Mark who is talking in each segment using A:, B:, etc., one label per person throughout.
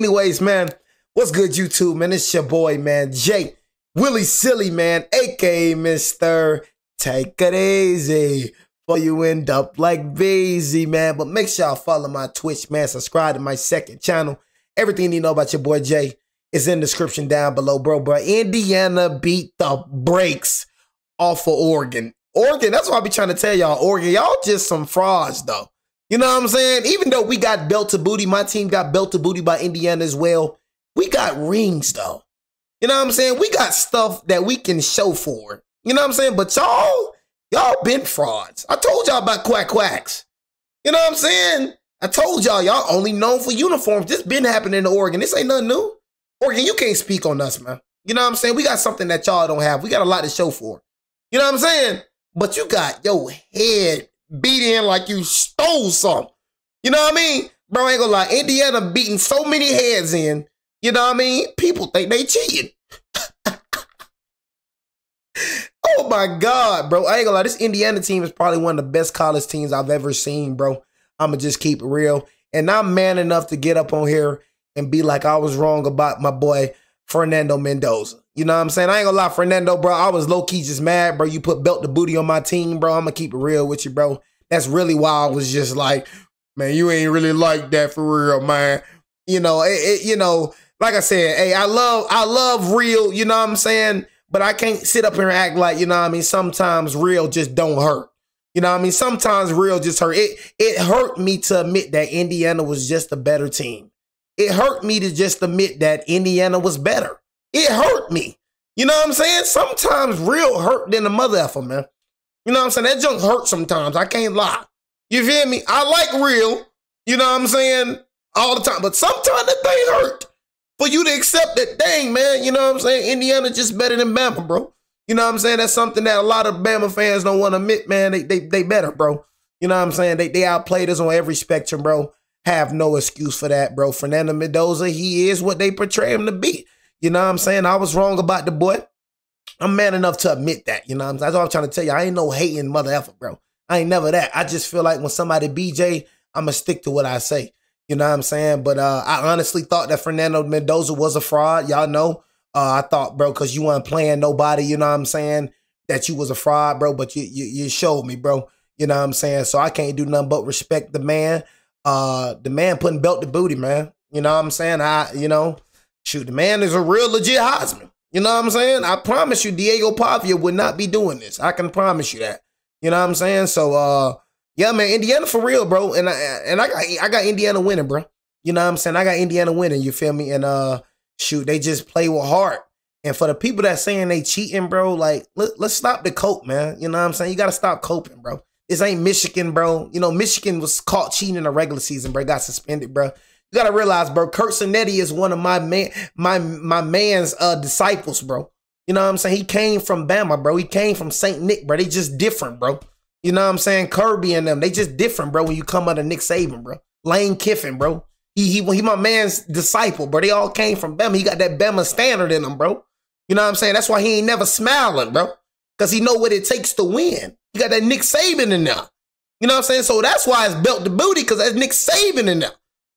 A: Anyways, man, what's good, YouTube, man? It's your boy, man, Jay Willie Silly, man, aka Mr. Take It Easy before you end up like Beezy, man. But make sure y'all follow my Twitch, man. Subscribe to my second channel. Everything you know about your boy Jay is in the description down below, bro. Indiana beat the brakes off of Oregon. That's what I be trying to tell y'all. Oregon, y'all just some frauds, though. You know what I'm saying? Even though we got belt to booty, my team got belt to booty by Indiana as well. We got rings, though. You know what I'm saying? We got stuff that we can show for. You know what I'm saying? But y'all been frauds. I told y'all about quacks. You know what I'm saying? I told y'all only known for uniforms. This been happening in Oregon. This ain't nothing new. Oregon, you can't speak on us, man. You know what I'm saying? We got something that y'all don't have. We got a lot to show for. You know what I'm saying? But you got your head beat in like you stole something. You know what I mean? Bro, I ain't gonna lie. Indiana beating so many heads in. You know what I mean? People think they cheating. Oh my God, bro. I ain't gonna lie. This Indiana team is probably one of the best college teams I've ever seen, bro. I'ma just keep it real. And I'm man enough to get up on here and be like, I was wrong about my boy Fernando Mendoza. You know what I'm saying? I ain't gonna lie, Fernando, bro. I was low-key just mad, bro. You put belt to booty on my team, bro. I'm gonna keep it real with you, bro. That's really why I was just like, man, you ain't really like that for real, man. You know, you know, like I said, hey, I love real, you know what I'm saying? But I can't sit up here and act like, you know what I mean? Sometimes real just don't hurt. You know what I mean? Sometimes real just hurt. It hurt me to admit that Indiana was just a better team. It hurt me to just admit that Indiana was better. It hurt me. You know what I'm saying? Sometimes real hurt than a mother effer, man. You know what I'm saying? That junk hurt sometimes. I can't lie. You feel me? I like real. You know what I'm saying? All the time. But sometimes that thing hurt. For you to accept that thing, man. You know what I'm saying? Indiana just better than Bama, bro. You know what I'm saying? That's something that a lot of Bama fans don't want to admit, man. They better, bro. You know what I'm saying? They outplayed us on every spectrum, bro. Have no excuse for that, bro. Fernando Mendoza, he is what they portray him to be. You know what I'm saying? I was wrong about the boy. I'm man enough to admit that. You know what I'm saying? That's all I'm trying to tell you. I ain't no hating mother effer, bro. I ain't never that. I just feel like when somebody BJ, I'm going to stick to what I say. You know what I'm saying? But I honestly thought that Fernando Mendoza was a fraud. Y'all know. I thought, bro, because you weren't playing nobody, you know what I'm saying, that you was a fraud, bro. But you showed me, bro. You know what I'm saying? So I can't do nothing but respect the man. The man putting belt to booty, man. You know what I'm saying? Shoot, the man is a real legit Heisman. You know what I'm saying? I promise you, Diego Pavia would not be doing this. I can promise you that. You know what I'm saying? So, yeah, man, Indiana for real, bro. And I got Indiana winning, bro. You know what I'm saying? I got Indiana winning. You feel me? And shoot, they just play with heart. And for the people that saying they cheating, bro, like let's stop the cope, man. You know what I'm saying? You got to stop coping, bro. This ain't Michigan, bro. You know, Michigan was caught cheating in the regular season, bro. Got suspended, bro. You got to realize, bro, Kurt Cinetti is one of my man's disciples, bro. You know what I'm saying? He came from Bama, bro. He came from St. Nick, bro. They just different, bro. You know what I'm saying? Kirby and them, they just different, bro, when you come under Nick Saban, bro. Lane Kiffin, bro. He my man's disciple, bro. They all came from Bama. He got that Bama standard in him, bro. You know what I'm saying? That's why he ain't never smiling, bro. Because he know what it takes to win. You got that Nick Saban in there. You know what I'm saying? So that's why it's belt to booty, because that's Nick Saban in there.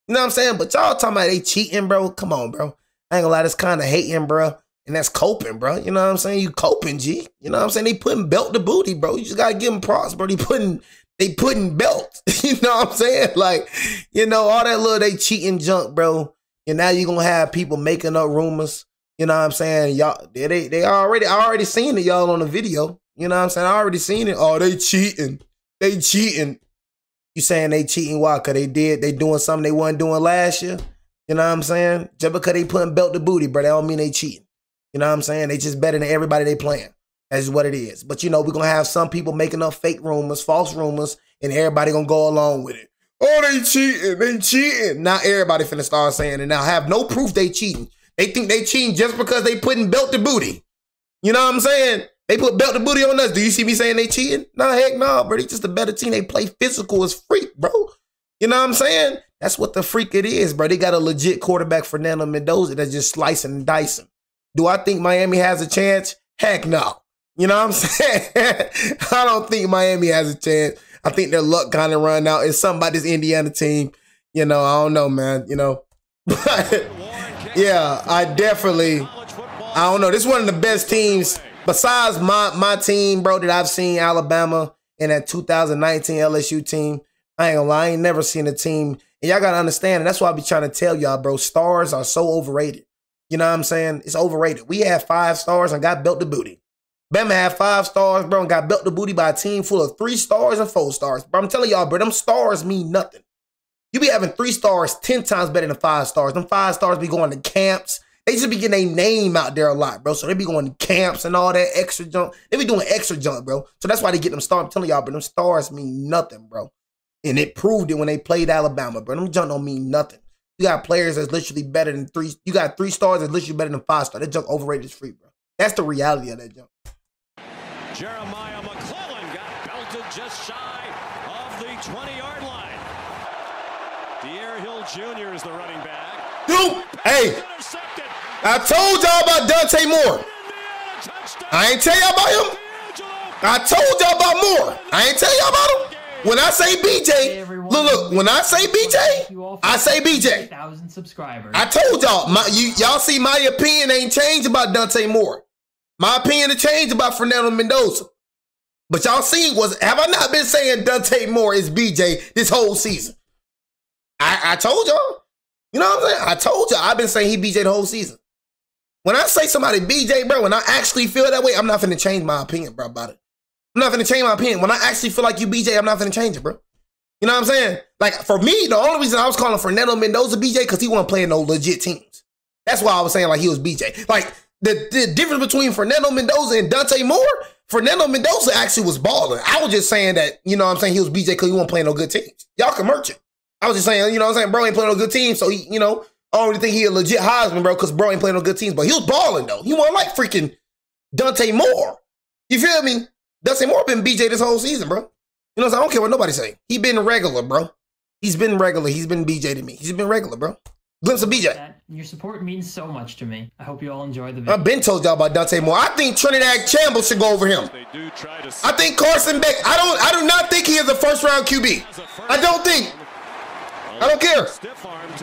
A: You know what I'm saying? But y'all talking about they cheating, bro. Come on, bro. I ain't gonna lie, that's kind of hating, bro. And that's coping, bro. You know what I'm saying? You coping, G. You know what I'm saying? They putting belt to booty, bro. You just gotta give them props, bro. They putting belt. You know what I'm saying? Like, you know, all that little they cheating junk, bro. And now you're gonna have people making up rumors. You know what I'm saying? Y'all, I already seen it, y'all, on the video. You know what I'm saying? I already seen it. Oh, they cheating. They cheating. You saying they cheating? Why? Because they doing something they wasn't doing last year. You know what I'm saying? Just because they putting belt to booty, bro, that don't mean they cheating. You know what I'm saying? They just better than everybody they playing. That's just what it is. But, you know, we're going to have some people making up fake rumors, false rumors, and everybody going to go along with it. Oh, they cheating. They cheating. Now everybody finna start saying it. Now have no proof they cheating. They think they cheating just because they putting belt to booty. You know what I'm saying? They put belt to booty on us. Do you see me saying they cheating? Nah, heck no, bro. They just a better team. They play physical as freak, bro. You know what I'm saying? That's what the freak it is, bro. They got a legit quarterback, Fernando Mendoza, that's just slicing and dicing. Do I think Miami has a chance? Heck no. You know what I'm saying? I don't think Miami has a chance. I think their luck kind of run out. It's somebody's Indiana team. You know, I don't know, man. You know, But yeah, I don't know. This is one of the best teams besides my team, bro, that I've seen, Alabama, and that 2019 LSU team. I ain't gonna lie, I ain't never seen a team. And y'all gotta understand, and that's why I be trying to tell y'all, bro, stars are so overrated. You know what I'm saying? It's overrated. We had 5 stars and got belt the booty. Bama had 5 stars, bro, and got belt the booty by a team full of 3 stars and 4 stars. But I'm telling y'all, bro, them stars mean nothing. You be having 3 stars 10 times better than 5 stars. Them 5 stars be going to camps. They just be getting their name out there a lot, bro. So they be going to camps and all that extra junk. They be doing extra junk, bro. So that's why they get them stars. I'm telling y'all, bro, them stars mean nothing, bro. And it proved it when they played Alabama, bro. Them junk don't mean nothing. You got players that's literally better than 3. You got 3 stars that's literally better than 5 stars. That junk overrated as free, bro. That's the reality of that junk.
B: Jeremiah McClellan got belted just shy of the 20-yard line. De'Aaron Hill Jr. is the running back.
A: Dude, hey, I told y'all about Dante Moore. I ain't tell y'all about him. I told y'all about Moore. I ain't tell y'all about him. When I say BJ, look, when I say BJ, I say BJ.
C: 1,000 subscribers.
A: I told y'all, y'all see my opinion ain't changed about Dante Moore. My opinion has changed about Fernando Mendoza. But y'all seen, have I not been saying Dante Moore is BJ this whole season? I told y'all. You know what I'm saying? I told y'all. I've been saying he BJ the whole season. When I say somebody BJ, bro, when I actually feel that way, I'm not finna change my opinion, bro, about it. I'm not finna change my opinion. When I actually feel like you BJ, I'm not finna change it, bro. You know what I'm saying? Like, for me, the only reason I was calling Fernando Mendoza BJ, because he wasn't playing no legit teams. That's why I was saying, like, he was BJ. Like, the difference between Fernando Mendoza and Dante Moore, Fernando Mendoza actually was balling. I was just saying that, you know what I'm saying, he was BJ because he wasn't playing no good teams. Y'all can merch it. I was just saying, you know what I'm saying, bro ain't playing no good teams, so he, you know, I don't really think he a legit Heisman, bro, because bro ain't playing no good teams, but he was balling, though. He wasn't like freaking Dante Moore. You feel me? Dante Moore been BJ this whole season, bro. You know what I'm saying? I don't care what nobody say. He been regular, bro. He's been regular. He's been BJ to me. He's been regular, bro. Glimpse of BJ.
C: Your support means so much to me. I hope you all enjoy the video.
A: I've been told y'all about Dante Moore. I think Trinidad Campbell should go over him. I think Carson Beck. I do not think he is a first-round QB. I don't think. I don't care.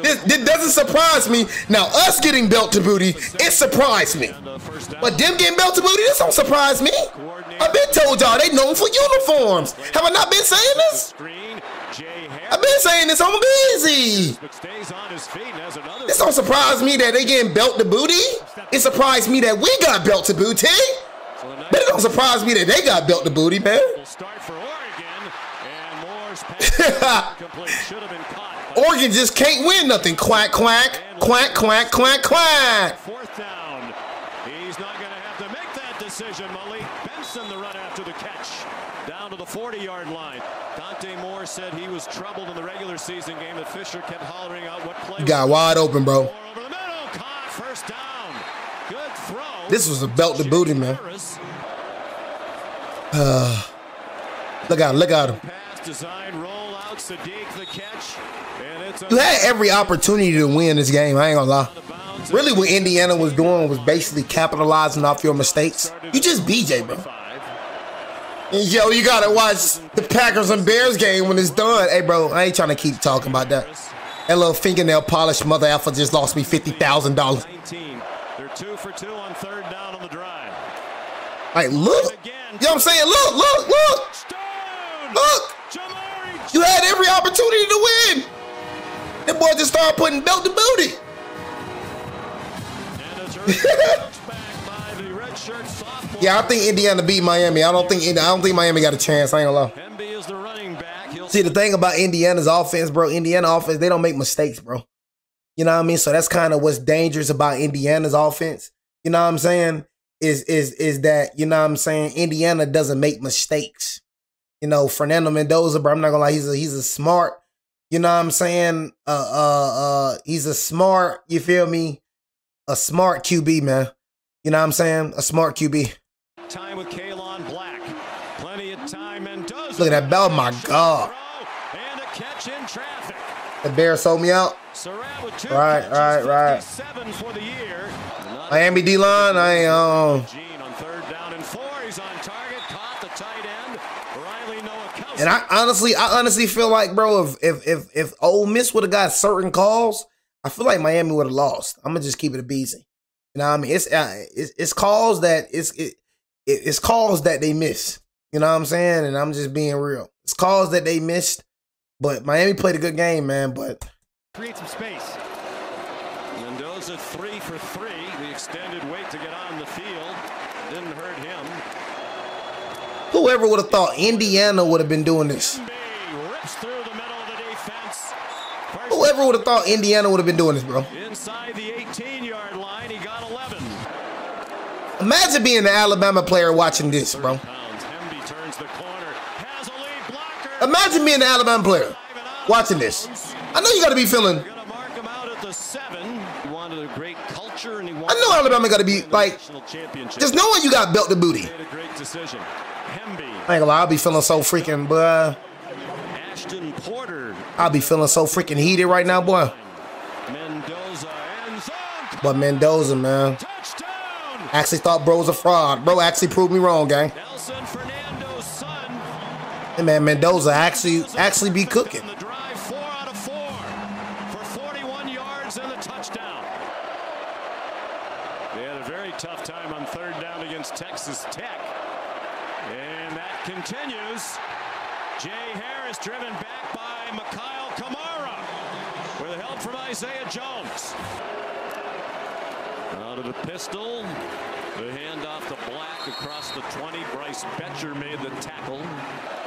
A: This doesn't surprise me. Now, us getting belt to booty, it surprised me. But them getting belt to booty, this don't surprise me. I've been told y'all they known for uniforms. Have I not been saying this? I've been saying this on busy. This don't surprise me that they getting belt to booty. It surprised me that we got belt to booty. But it don't surprise me that they got belt to booty, man. Oregon just can't win nothing. Quack, quack, quack, quack, quack, quack.
B: Fourth down. He's not going to have to make that decision. Malik Benson, the run after the catch, down to the 40-yard line. Dante Moore said he was troubled in the regular season game that Fisher kept hollering out what play.
A: You got wide open, bro.
B: Over the middle, caught, first down. Good throw.
A: This was a belt to booty, man. Look at him. Look at him.
B: Pass design, roll out, Sadiq the catch.
A: You had every opportunity to win this game. I ain't gonna lie. Really, what Indiana was doing was basically capitalizing off your mistakes. You just BJ, bro. And yo, you gotta watch the Packers and Bears game when it's done. Hey, bro, I ain't trying to keep talking about that. That little fingernail polish mother alpha just lost me $50,000.
B: They're 2 for 2 on third down on the drive.
A: Like, look. You know what I'm saying? Look, look, look. Look. You had every opportunity to win. That boy just started putting belt to booty. Yeah, I think Indiana beat Miami. I don't think Miami got a chance. I ain't gonna lie. See, the thing about Indiana's offense, bro, Indiana offense, they don't make mistakes, bro. You know what I mean? So that's kind of what's dangerous about Indiana's offense. You know what I'm saying? Is that, you know what I'm saying, Indiana doesn't make mistakes. You know, Fernando Mendoza, bro, I'm not gonna lie, he's a smart, you know what I'm saying? He's a smart, you feel me? A smart QB, man. You know what I'm saying? A smart QB.
B: Time with Kalon Black. Plenty of time and does.
A: Look at that bell, my God.
B: And a catch in traffic.
A: The Bears sold me out. Right.
B: For the year.
A: Miami D-line, I ain't
B: Gene on third down and 4. He's on target. Caught the tight end. Riley Noah.
A: And I honestly feel like, bro, if Ole Miss would have got certain calls, I feel like Miami would have lost. I'm gonna just keep it a beasy. You know what I mean? It's calls that it's calls that they miss. You know what I'm saying? And I'm just being real. It's calls that they missed, but Miami played a good game, man. But
B: create some space. Mendoza 3 for 3. The extended wait to get on the field didn't hurt him.
A: Whoever would have thought Indiana would have been doing this?
B: Rips through the middle of the defense.
A: Whoever would have thought Indiana would have been doing this, bro?
B: Inside the 18-yard line, he got 11.
A: Imagine being an Alabama player watching this, bro.
B: Turns the corner, has a lead blocker.
A: Imagine being an Alabama player watching this. I know you got to be feeling.
B: Gonna mark him out at the 7. He wanted a great culture, and he
A: I know Alabama got to be like, just knowing you got belt the booty.
B: Made a great decision. Hemby.
A: I ain't gonna lie, I'll be feeling so freaking, boy.
B: Ashton Porter.
A: I'll be feeling so freaking heated right now, boy.
B: Mendoza end zone.
A: But Mendoza, man.
B: Touchdown.
A: Actually thought bro was a fraud. Bro actually proved me wrong, gang.
B: Nelson Fernando's son.
A: Hey, man, Mendoza actually be cooking.
B: The drive 4 out of 4 for 41 yards and the touchdown. They had a very tough time on 3rd down against Texas Tech. And that continues. Jay Harris driven back by Mikhail Kamara with help from Isaiah Jones. Out of the pistol. The handoff to Black across the 20. Bryce Betcher made the tackle.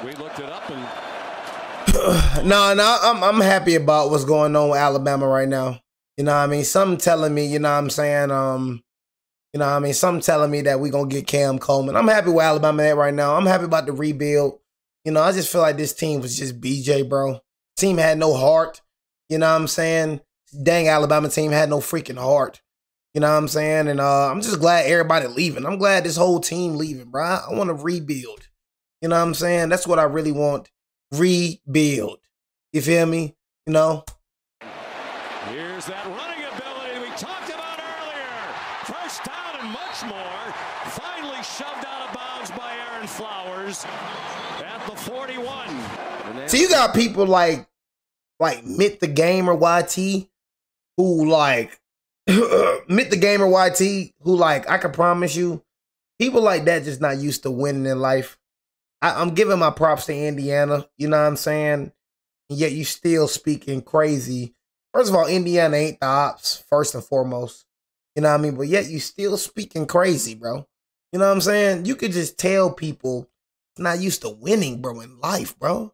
B: We looked it up and.
A: No, I'm happy about what's going on with Alabama right now. You know what I mean? Something telling me, you know what I'm saying? You know what I mean? Something telling me that we're going to get Cam Coleman. I'm happy with Alabama at right now. I'm happy about the rebuild. You know, I just feel like this team was just BJ, bro. Team had no heart. You know what I'm saying? Dang, Alabama team had no freaking heart. You know what I'm saying? And I'm just glad everybody leaving. I'm glad this whole team leaving, bro. I want to rebuild. You know what I'm saying? That's what I really want. Rebuild. You feel me? You know?
B: Here's that running ability we talked about earlier. First down and much more. Finally shoved out of bounds by Aaron Flowers at the 41.
A: So you got people like Mitt the Gamer YT who like Mitt the Gamer YT who like, I can promise you, people like that just not used to winning in life. I'm giving my props to Indiana, you know what I'm saying? And yet you still speaking crazy. First of all, Indiana ain't the ops, first and foremost. You know what I mean? But yet you still speaking crazy, bro. You know what I'm saying? You could just tell people not used to winning, bro, in life, bro.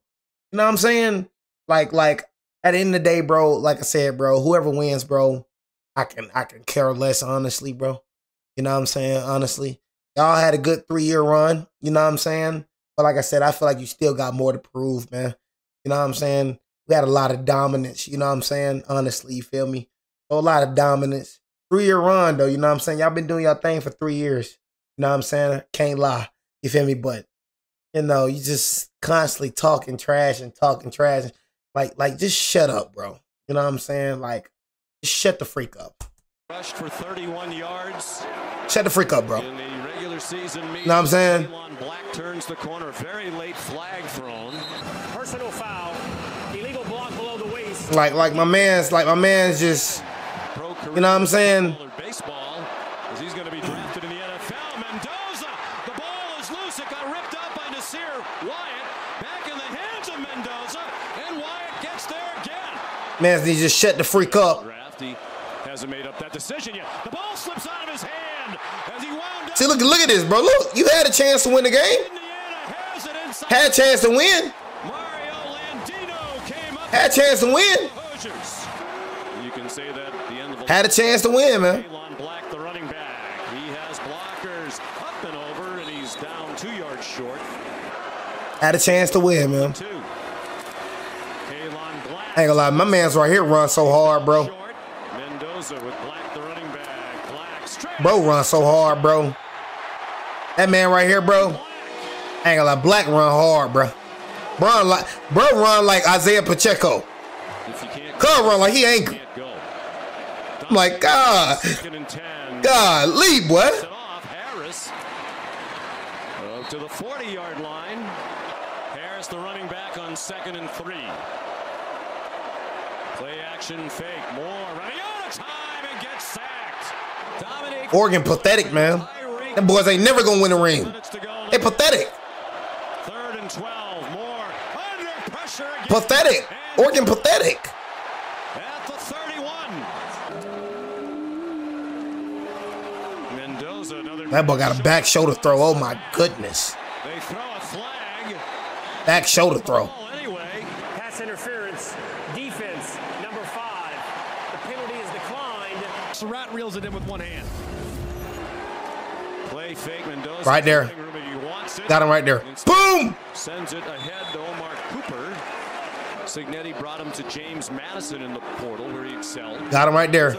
A: You know what I'm saying? Like at the end of the day, bro, like I said, bro, whoever wins, bro, I can care less, honestly, bro. You know what I'm saying? Honestly. Y'all had a good 3-year run, you know what I'm saying? But like I said, I feel like you still got more to prove, man. You know what I'm saying? We had a lot of dominance, you know what I'm saying? Honestly, you feel me? So a lot of dominance. 3-year run, though, you know what I'm saying? Y'all been doing your thing for 3 years. You know what I'm saying? Can't lie. You feel me? But, you know, you just constantly talking trash. Like, just shut up, bro. You know what I'm saying? Like, just shut the freak up.
B: Rushed for 31 yards.
A: Shut the freak up, bro.
B: In the regular season meeting,
A: know what I'm saying?
B: Black turns the corner. Very late flag thrown.
D: Personal foul. Illegal block below the waist.
A: Like my man's just, you know what I'm saying?
B: Baseball, as he's going to be drafted in the NFL. Mendoza, the ball is loose. It got ripped out by Nasir Wyatt. Back in the hands of Mendoza, and Wyatt gets there again.
A: Man, he just shut the freak up.
B: He hasn't made up that decision yet. The ball slips out of his hand as he wound up.
A: See, look at this, bro. Look, you had a chance to win the game. Had a chance to win.
B: Mario Landino came up.
A: Had a chance to win.
B: You can say that at the end of the
A: had a chance to win, man.
B: Black, the running back. He has blockers up and over, and he's down 2 yards short.
A: Had a chance to win, man. I ain't gonna lie, my man's right here run so hard, bro.
B: Mendoza with Black, the running back. Black straight.
A: Bro run so hard, bro. That man right here, bro. I ain't gonna lie, Black run hard, bro. Bro run like Isaiah Pacheco. Cub run like he angry. I'm like, God, leave, boy.
B: Harris to the 40-yard line. Harris, the running back, on 2nd and 3. Play action fake. Moore running out of time and gets sacked. Dominic
A: Oregon pathetic, man. Them boys ain't never gonna win a ring. They pathetic.
B: 3rd and 12. Moore under pressure again.
A: Pathetic. Oregon pathetic.
B: At the 31. Mendoza, another.
A: That boy got a back shoulder throw. Oh my goodness.
B: They throw a flag.
A: Back shoulder throw.
B: Anyway.
D: Pass interference. Defense, number 5. The penalty is declined.
B: Surratt reels it in with one hand. Play fake. Mendoza.
A: Right there. Got him right there. Boom!
B: Sends it ahead to Omar Cooper. Signetti brought him to James Madison in the portal where he excelled.
A: Got him right there.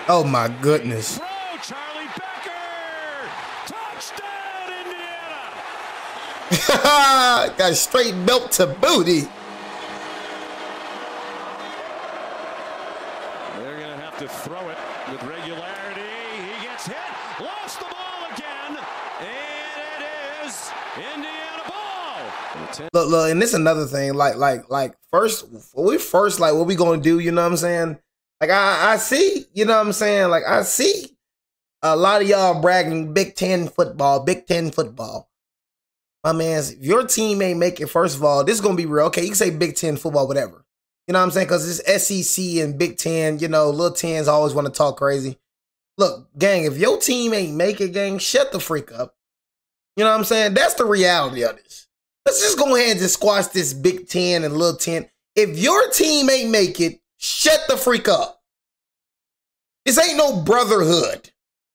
A: Oh my goodness.
B: Throw, Charlie Becker! Touchdown, Indiana!
A: Got a straight belt to booty.
B: They're going to have to throw it with regularity. He gets hit. Lost the ball again. And it is Indiana ball.
A: Look, and this is another thing. First, what we gonna do? You know what I'm saying? Like, I see. You know what I'm saying? Like, I see a lot of y'all bragging Big Ten football. My man, if your team ain't make it, first of all, this is gonna be real. Okay, you can say Big Ten football, whatever. You know what I'm saying? Because it's SEC and Big Ten. You know, little tens always want to talk crazy. Look, gang, if your team ain't make it, gang, shut the freak up. You know what I'm saying? That's the reality of this. Let's just go ahead and just squash this Big Ten and Little 10. If your team ain't make it, shut the freak up. This ain't no brotherhood.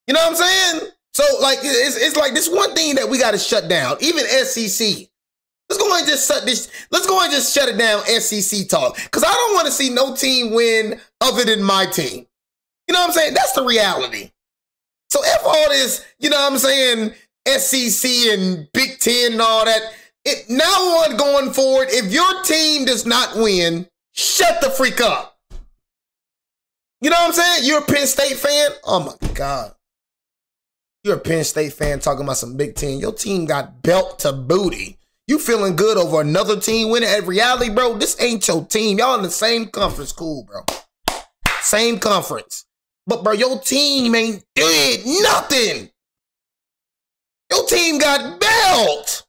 A: You know what I'm saying? So, like, it's like this one thing that we got to shut down. Even SEC. Let's go ahead and just shut this. Let's go ahead and just shut it down, SEC talk. Because I don't want to see no team win other than my team. You know what I'm saying? That's the reality. So F all this, you know what I'm saying, SEC and Big Ten and all that. Now on going forward, if your team does not win, shut the freak up. You know what I'm saying? You're a Penn State fan? Oh my God. You're a Penn State fan talking about some Big Ten. Your team got belt to booty. You feeling good over another team winning? At reality, bro, this ain't your team. Y'all in the same conference. Cool, bro. Same conference. But, bro, your team ain't did nothing. Your team got belt.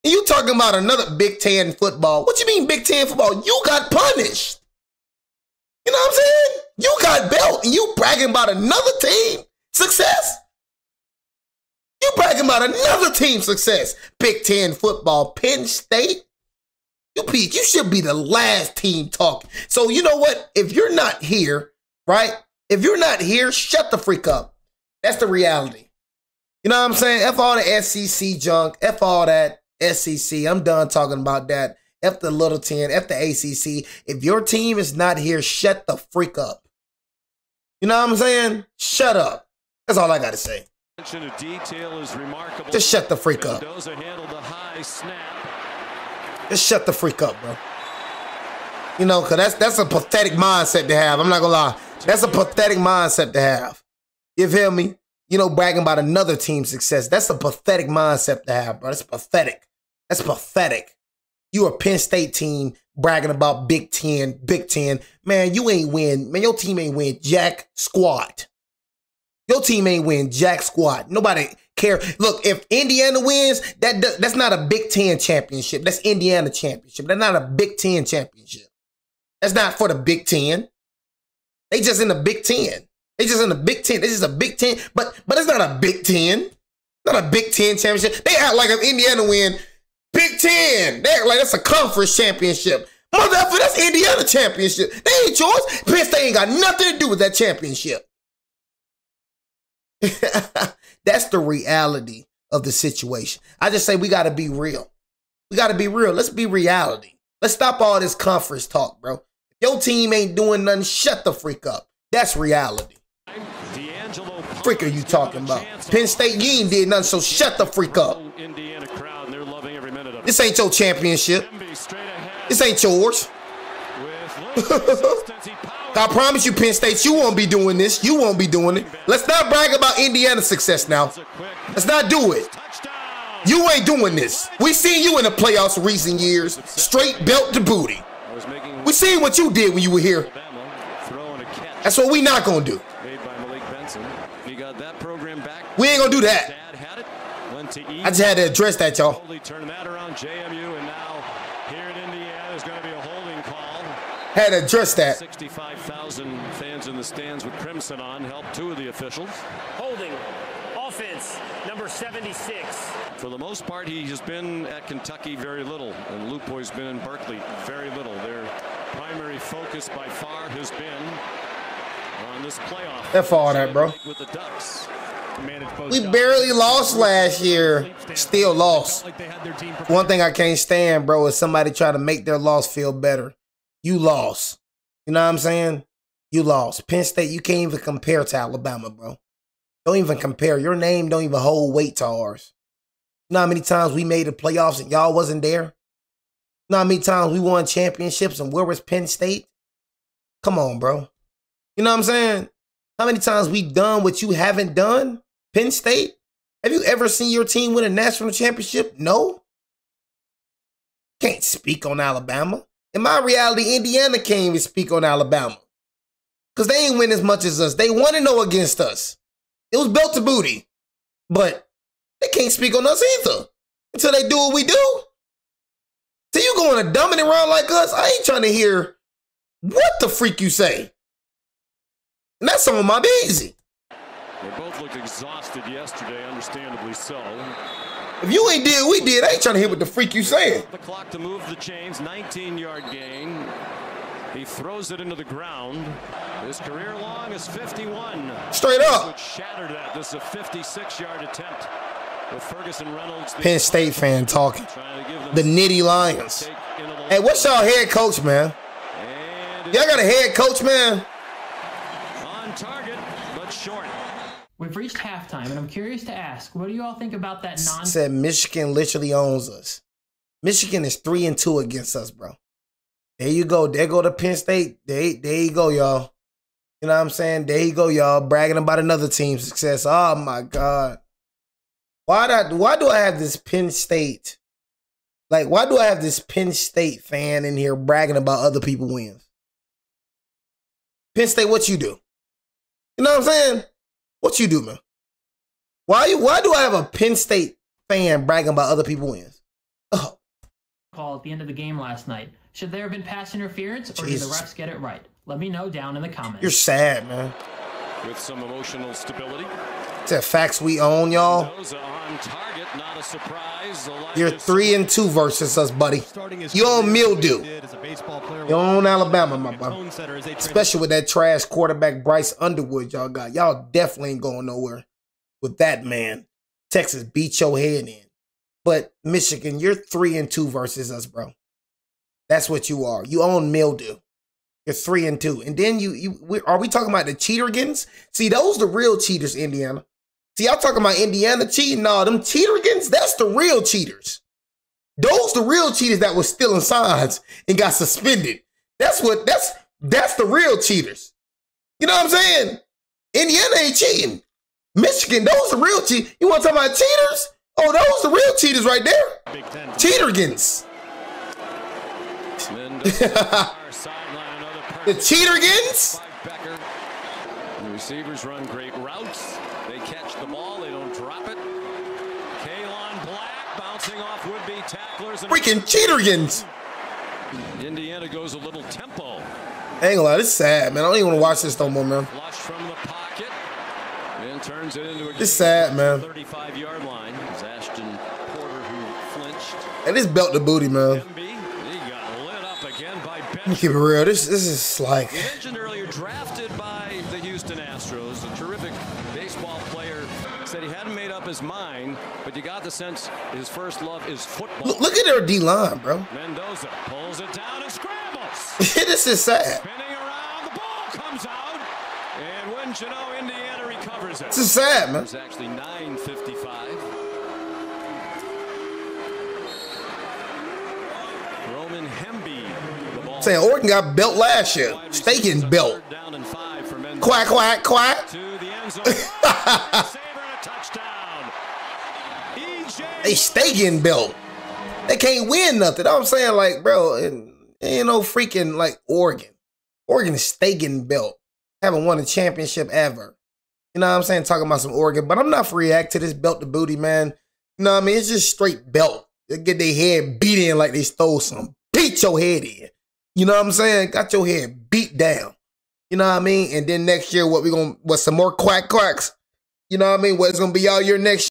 A: You talking about another Big Ten football. What you mean Big Ten football? You got punished. You know what I'm saying? You got belt and you bragging about another team success. You bragging about another team success. Big Ten football, Penn State. You should be the last team talking. So you know what? If you're not here, right? If you're not here, shut the freak up. That's the reality. You know what I'm saying? F all the SEC junk. F all that SEC. I'm done talking about that. F the Little 10. F the ACC. If your team is not here, shut the freak up. You know what I'm saying? Shut up. That's all I got to say.
B: Attention to detail is remarkable.
A: Just shut the freak up.
B: Mendoza handled the high snap.
A: Just shut the freak up, bro. You know, because that's a pathetic mindset to have. I'm not going to lie. That's a pathetic mindset to have. You feel me? You know, bragging about another team's success. That's a pathetic mindset to have, bro. That's pathetic. That's pathetic. You a Penn State team bragging about Big Ten. Man, you ain't win. Man, your team ain't win jack squat. Your team ain't win jack squat. Nobody care. Look, if Indiana wins, that's not a Big Ten championship. That's Indiana championship. That's not a Big Ten championship. That's not for the Big Ten. They just in the Big Ten. They just in the Big Ten. This is a Big Ten, but it's not a Big Ten. Not a Big Ten championship. They act like if Indiana win Big Ten, they act like that's a conference championship. Motherfucker, that's Indiana championship. They ain't yours. Penn State ain't got nothing to do with that championship. That's the reality of the situation. I just say we got to be real. We got to be real. Let's be reality. Let's stop all this conference talk, bro. If your team ain't doing nothing, shut the freak up. That's reality. Freak are you talking about? Penn State, you ain't did nothing, so shut the freak up. This ain't your championship. This ain't yours. I promise you, Penn State, you won't be doing this. You won't be doing it. Let's not brag about Indiana's success now. Let's not do it. You ain't doing this. We seen you in the playoffs in recent years. Straight belt to booty. We seen what you did when you were here. That's what we not gonna do. We ain't gonna do that. I just had to address that, y'all. Had to address that.
B: 65,000 fans in the stands with crimson on helped two of the officials.
D: Holding. Offense, number 76.
B: For the most part, he has been at Kentucky very little, and Lupo's been in Berkeley very little. Their primary focus by far has been on this playoff.
A: That for all that, bro.
B: With the Ducks.
A: We barely lost last year. Still lost. One thing I can't stand, bro, is somebody try to make their loss feel better. You lost. You know what I'm saying? You lost. Penn State, you can't even compare to Alabama, bro. Don't even compare. Your name don't even hold weight to ours. You know how many times we made the playoffs and y'all wasn't there? You know how many times we won championships and where was Penn State? Come on, bro. You know what I'm saying? How many times we done what you haven't done? Penn State? Have you ever seen your team win a national championship? No. Can't speak on Alabama. In my reality, Indiana can't even speak on Alabama. Because they ain't win as much as us. They 1-0 against us. It was built to booty. But they can't speak on us either. Until they do what we do. So you going to dumb it around like us? I ain't trying to hear what the freak you say. And that's on my busy.
B: They both looked exhausted yesterday, understandably so.
A: If you ain't did what we did, I ain't trying to hear what the freak you saying.
B: The clock to move the chains, 19-yard gain. He throws it into the ground. His career long is 51.
A: Straight up.
B: Which shattered that. This is a 56-yard attempt with Ferguson Reynolds.
A: Penn State fan talking. The Nitty Lions. Hey, what's y'all head coach, man? Y'all got a head coach, man?
B: On target, but short.
C: We've reached halftime, and I'm curious to ask, what do you all think about that
A: Said Michigan literally owns us. Michigan is 3-2 against us, bro. There you go. There go to Penn State. There you go, y'all. You know what I'm saying? There you go, y'all. Bragging about another team's success. Oh, my God. Why do I have this Penn State? Like, why do I have this Penn State fan in here bragging about other people's wins? Penn State, what you do? You know what I'm saying? What you do, man? Why do I have a Penn State fan bragging about other people's wins? Oh.
C: Call at the end of the game last night. Should there have been pass interference, or did the refs get it right? Let me know down in the comments.
A: You're sad, man.
B: With some emotional stability.
A: It's that facts we own, y'all.
B: On target, not a surprise.
A: You're 3-2 versus us, buddy. You own mildew. You own Alabama, my boy. Especially with that trash quarterback Bryce Underwood y'all got. Y'all definitely ain't going nowhere with that man. Texas beat your head in. But Michigan, you're 3-2 versus us, bro. That's what you are. You own mildew. You're 3-2. And then are we talking about the cheatergans? See, those the real cheaters, Indiana. See, y'all talking about Indiana cheating? No, them cheatergans, that's the real cheaters. Those the real cheaters that were stealing signs and got suspended. That's the real cheaters. You know what I'm saying? Indiana ain't cheating. Michigan, those the real cheaters. You want to talk about cheaters? Oh, those the real cheaters right there. Cheatergans. The cheatergans.
B: The receivers run great routes. They catch the ball. They don't drop it. Kalon Black bouncing off would-be tacklers.
A: Freaking cheatergans.
B: Indiana goes a little tempo.
A: I ain't gonna lie, this is sad, man. I don't even want to watch this no more, man.
B: Flush from the pocket and turns it into a.
A: It's sad, man.
B: 35-yard line. It was Ashton Porter who flinched.
A: And this belt the booty, man.
B: He got lit up again by Ben.
A: Let me keep it real. This is like.
B: You mentioned earlier, drafted by the Houston Astros, a terrific baseball player. Said he hadn't made up his mind, but you got the sense his first love is football.
A: Look at their D-line, bro.
B: Mendoza pulls it down and scrambles.
A: This is sad.
B: Spinning around, the ball comes out, and wouldn't you know, Indiana recovers it.
A: This is sad, man.
B: There's actually 9:55. Roman Hemby. The ball.
A: Saying Oregon got belt last year. State getting belt.
B: Down and 5 for Mendoza.
A: Quack, quack, quack.
B: To the end zone. Saber and a touchdown. E.J.
A: They stay getting belt. They can't win nothing. I'm saying, like, bro, ain't no freaking, like, Oregon. Oregon is stay getting belt. Haven't won a championship ever. You know what I'm saying? Talking about some Oregon. But I'm not for react to this belt to booty, man. You know what I mean? It's just straight belt. They get their head beat in like they stole something. Beat your head in. You know what I'm saying? Got your head beat down. You know what I mean? And then next year, what some more quacks? You know what I mean? What's going to be all year next